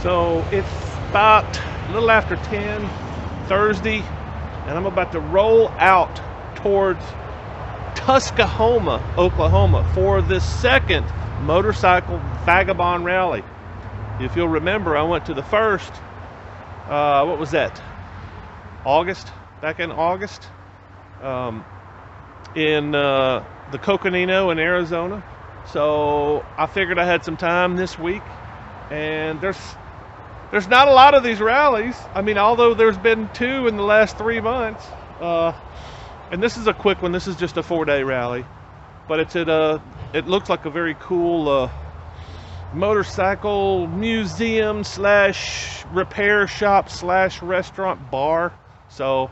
So it's about a little after 10 Thursday, and I'm about to roll out towards Tuskahoma, Oklahoma for the second Motorcycle Vagabond Rally. If you'll remember, I went to the first, what was that? Back in August, in the Coconino in Arizona. So I figured I had some time this week, and there's not a lot of these rallies. I mean, although there's been 2 in the last 3 months, and this is a quick one. This is just a 4-day rally, but it's at it looks like a very cool motorcycle museum / repair shop / restaurant bar. So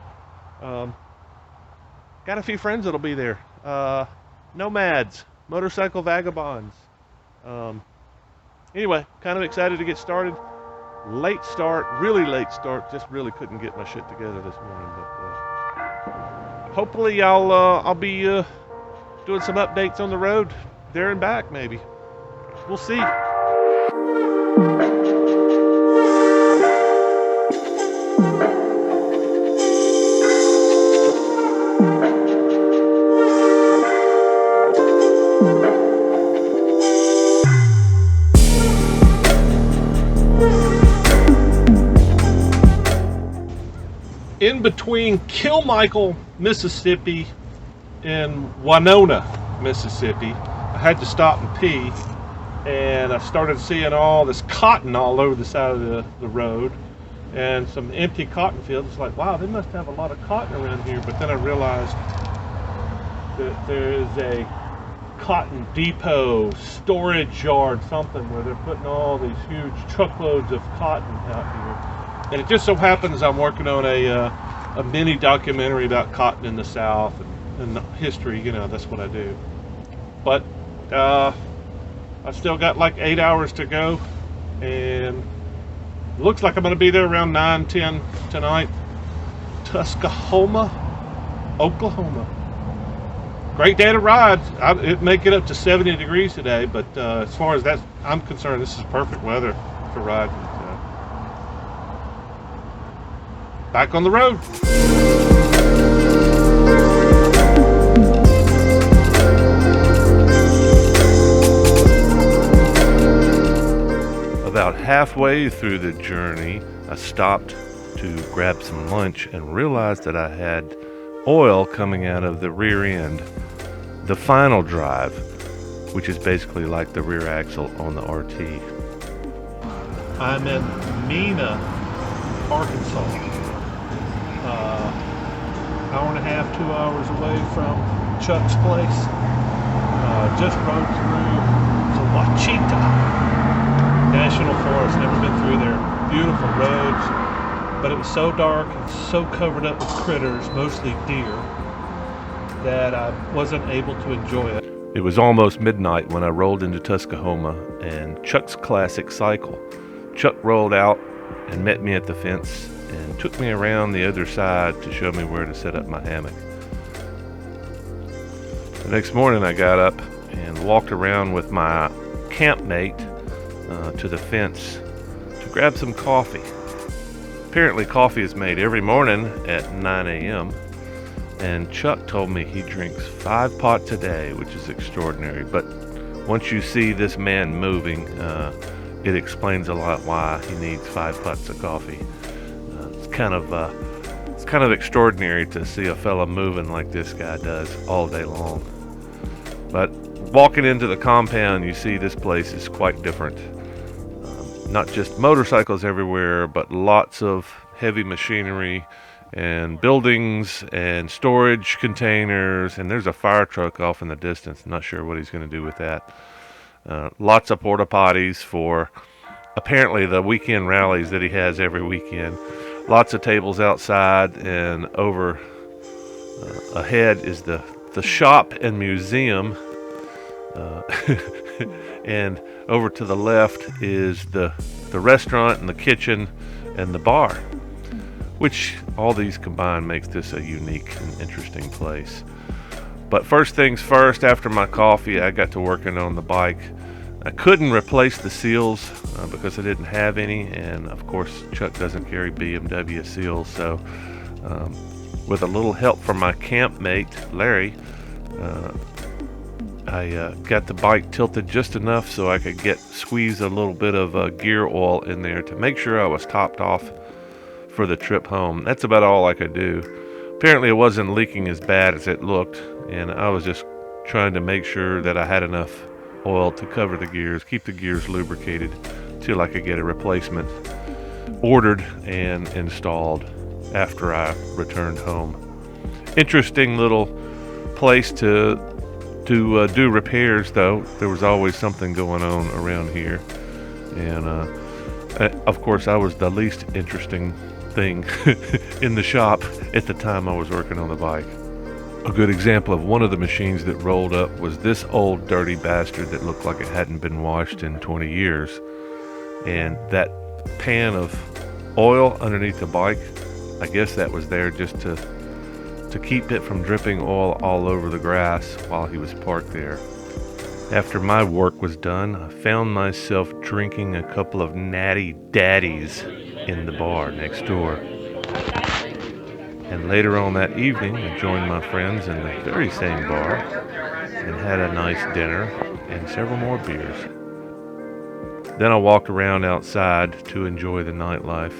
got a few friends that'll be there. Nomads, motorcycle vagabonds. Anyway, kind of excited to get started. Late start, really late start. Just really couldn't get my shit together this morning, but hopefully I'll be doing some updates on the road there and back. Maybe we'll see. In between Kilmichael, Mississippi and Winona, Mississippi, I had to stop and pee, and I started seeing all this cotton all over the side of the road and some empty cotton fields. It's like, wow, they must have a lot of cotton around here. But then I realized that there is a cotton depot, storage yard, something where they're putting all these huge truckloads of cotton out here. And it just so happens I'm working on a mini documentary about cotton in the South and history. You know, that's what I do. But I still got like 8 hours to go, and it looks like I'm going to be there around 9-10 tonight. Tuskahoma, Oklahoma. Great day to ride. It may get up to 70 degrees today, but as far as that I'm concerned, this is perfect weather for riding. Back on the road. About halfway through the journey, I stopped to grab some lunch and realized that I had oil coming out of the rear end, the final drive, which is basically like the rear axle on the RT. I'm in Mena, Arkansas. Hour and a half, 2 hours away from Chuck's place. Just rode through the Ouachita National Forest. Never been through there. Beautiful roads, but it was so dark and so covered up with critters, mostly deer, that I wasn't able to enjoy it. It was almost midnight when I rolled into Tuskahoma and Chuck's Classic Cycle. Chuck rolled out and met me at the fence and took me around the other side to show me where to set up my hammock. The next morning I got up and walked around with my campmate to the fence to grab some coffee. Apparently coffee is made every morning at 9 a.m. and Chuck told me he drinks 5 pots a day, which is extraordinary. But once you see this man moving, it explains a lot why he needs 5 pots of coffee. It's kind of extraordinary to see a fella moving like this guy does all day long. But walking into the compound, you see this place is quite different. Not just motorcycles everywhere, but lots of heavy machinery and buildings and storage containers, and there's a fire truck off in the distance. Not sure what he's going to do with that. Lots of porta potties for apparently the weekend rallies that he has every weekend. Lots of tables outside, and over ahead is the shop and museum, and over to the left is the restaurant and the kitchen and the bar, which all these combined makes this a unique and interesting place. But first things first, after my coffee, I got to working on the bike. I couldn't replace the seals because I didn't have any, and of course Chuck doesn't carry BMW seals, so with a little help from my campmate Larry, I got the bike tilted just enough so I could squeeze a little bit of gear oil in there to make sure I was topped off for the trip home. That's about all I could do. Apparently it wasn't leaking as bad as it looked, and I was just trying to make sure that I had enough oil to cover the gears, keep the gears lubricated till I could get a replacement ordered and installed after I returned home. Interesting little place to do repairs, though. There was always something going on around here, and of course I was the least interesting thing in the shop at the time I was working on the bike. A good example of one of the machines that rolled up was this old dirty bastard that looked like it hadn't been washed in 20 years. And that pan of oil underneath the bike, I guess that was there just to keep it from dripping oil all over the grass while he was parked there. After my work was done, I found myself drinking a couple of natty daddies in the bar next door. And later on that evening, I joined my friends in the very same bar and had a nice dinner and several more beers. Then I walked around outside to enjoy the nightlife.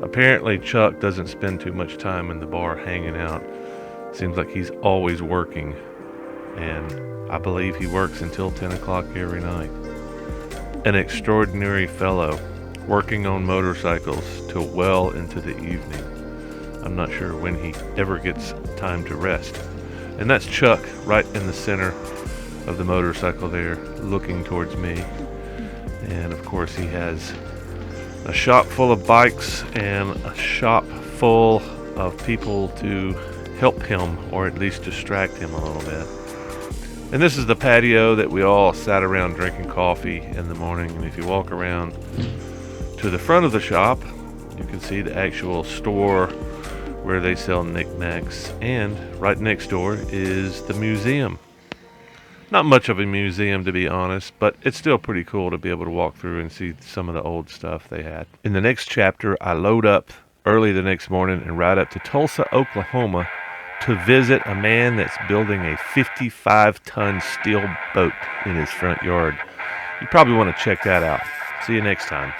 Apparently Chuck doesn't spend too much time in the bar hanging out. Seems like he's always working, and I believe he works until 10 o'clock every night. An extraordinary fellow, working on motorcycles till well into the evening. I'm not sure when he ever gets time to rest. And that's Chuck right in the center of the motorcycle there, looking towards me. And of course he has a shop full of bikes and a shop full of people to help him, or at least distract him a little bit. And this is the patio that we all sat around drinking coffee in the morning. And if you walk around to the front of the shop, you can see the actual store where they sell knickknacks, and right next door is the museum. Not much of a museum, to be honest, but it's still pretty cool to be able to walk through and see some of the old stuff they had. In the next chapter, I load up early the next morning and ride up to Tulsa, Oklahoma to visit a man that's building a 55-ton steel boat in his front yard. You probably want to check that out. See you next time.